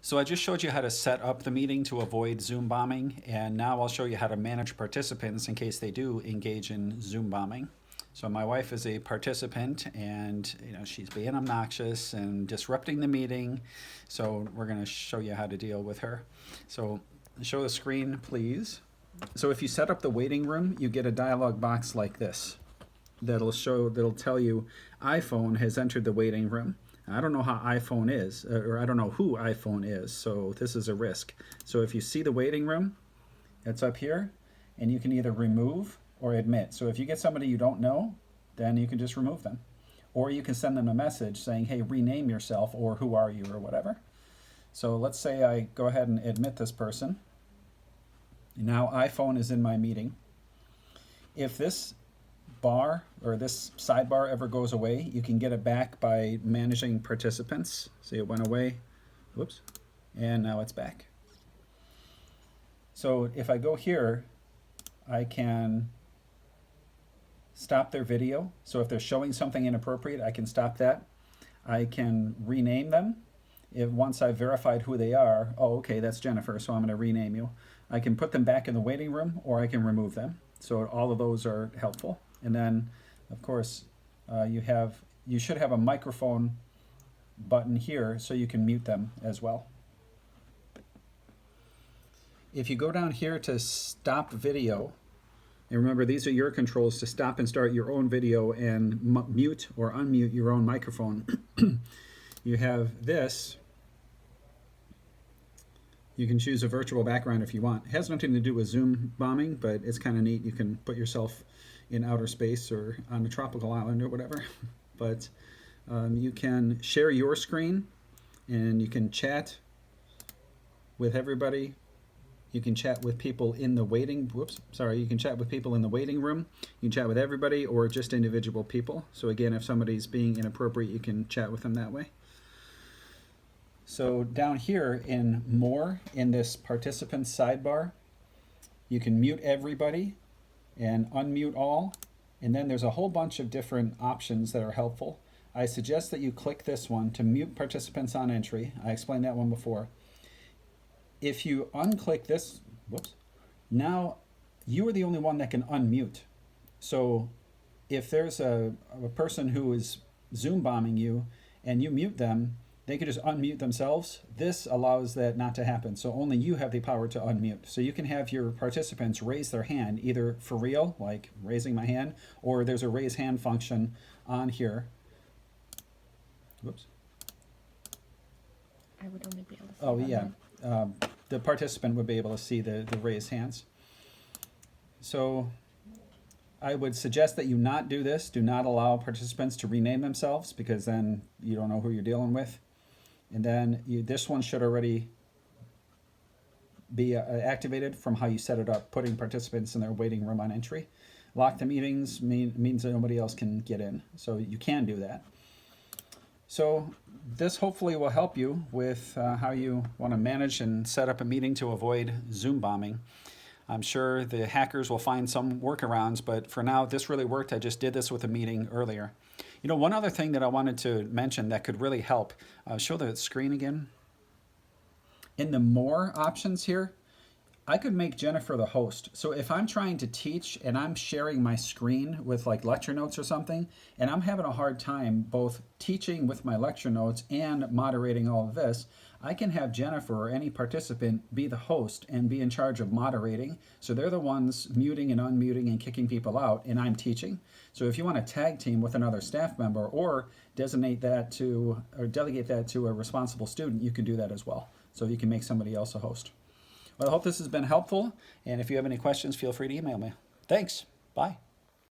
So I just showed you how to set up the meeting to avoid Zoom bombing, and now I'll show you how to manage participants in case they do engage in Zoom bombing. So my wife is a participant, and she's being obnoxious and disrupting the meeting. So we're going to show you how to deal with her. So show the screen, please. So if you set up the waiting room, you get a dialog box like this that'll tell you iPhone has entered the waiting room. I don't know how iPhone is, or I don't know who iPhone is, so this is a risk. So if you see the waiting room, it's up here, and you can either remove or admit. So if you get somebody you don't know, then you can just remove them. Or you can send them a message saying, hey, rename yourself, or who are you, or whatever. So let's say I go ahead and admit this person. Now iPhone is in my meeting. If this bar or this sidebar ever goes away, you can get it back by managing participants. See, it went away, whoops, and now it's back. So if I go here, I can stop their video. So if they're showing something inappropriate, I can stop that. I can rename them. If once I've verified who they are, oh, okay, that's Jennifer, so I'm going to rename you. I can put them back in the waiting room, or I can remove them. So all of those are helpful. And then, of course, you should have a microphone button here so you can mute them as well. If you go down here to stop video, and remember these are your controls to stop and start your own video and mute or unmute your own microphone. You have this. You can choose a virtual background if you want. It has nothing to do with Zoom bombing, but it's kind of neat. You can put yourself in outer space or on a tropical island or whatever. But you can share your screen, and you can chat with everybody. You can chat with people in the waiting, you can chat with people in the waiting room. You can chat with everybody or just individual people. So again, if somebody's being inappropriate, you can chat with them that way. So down here in more, in this participants sidebar, you can mute everybody and unmute all. And then there's a whole bunch of different options that are helpful. I suggest that you click this one to mute participants on entry. I explained that one before. If you unclick this, now you are the only one that can unmute. So if there's a person who is Zoom bombing you and you mute them, they could just unmute themselves. This allows that not to happen. So only you have the power to unmute. So you can have your participants raise their hand, either for real, like raising my hand, or there's a raise hand function on here. Whoops. I would only be able to see Oh, that yeah. one. The participant would be able to see the raised hands. So I would suggest that you not do this. Do not allow participants to rename themselves, because then you don't know who you're dealing with. And then this one should already be activated from how you set it up, putting participants in their waiting room on entry. Lock the meetings means that nobody else can get in. So you can do that. So this hopefully will help you with how you want to manage and set up a meeting to avoid Zoom bombing. I'm sure the hackers will find some workarounds, but for now, this really worked. I just did this with a meeting earlier. One other thing that I wanted to mention that could really help, show the screen again. In the more options here, I could make Jennifer the host. So if I'm trying to teach and I'm sharing my screen with like lecture notes or something, and I'm having a hard time both teaching with my lecture notes and moderating all of this, I can have Jennifer or any participant be the host and be in charge of moderating. So they're the ones muting and unmuting and kicking people out, and I'm teaching. So if you want to tag team with another staff member or delegate that to a responsible student, you can do that as well. So you can make somebody else a host. Well, I hope this has been helpful, and if you have any questions, feel free to email me. Thanks. Bye.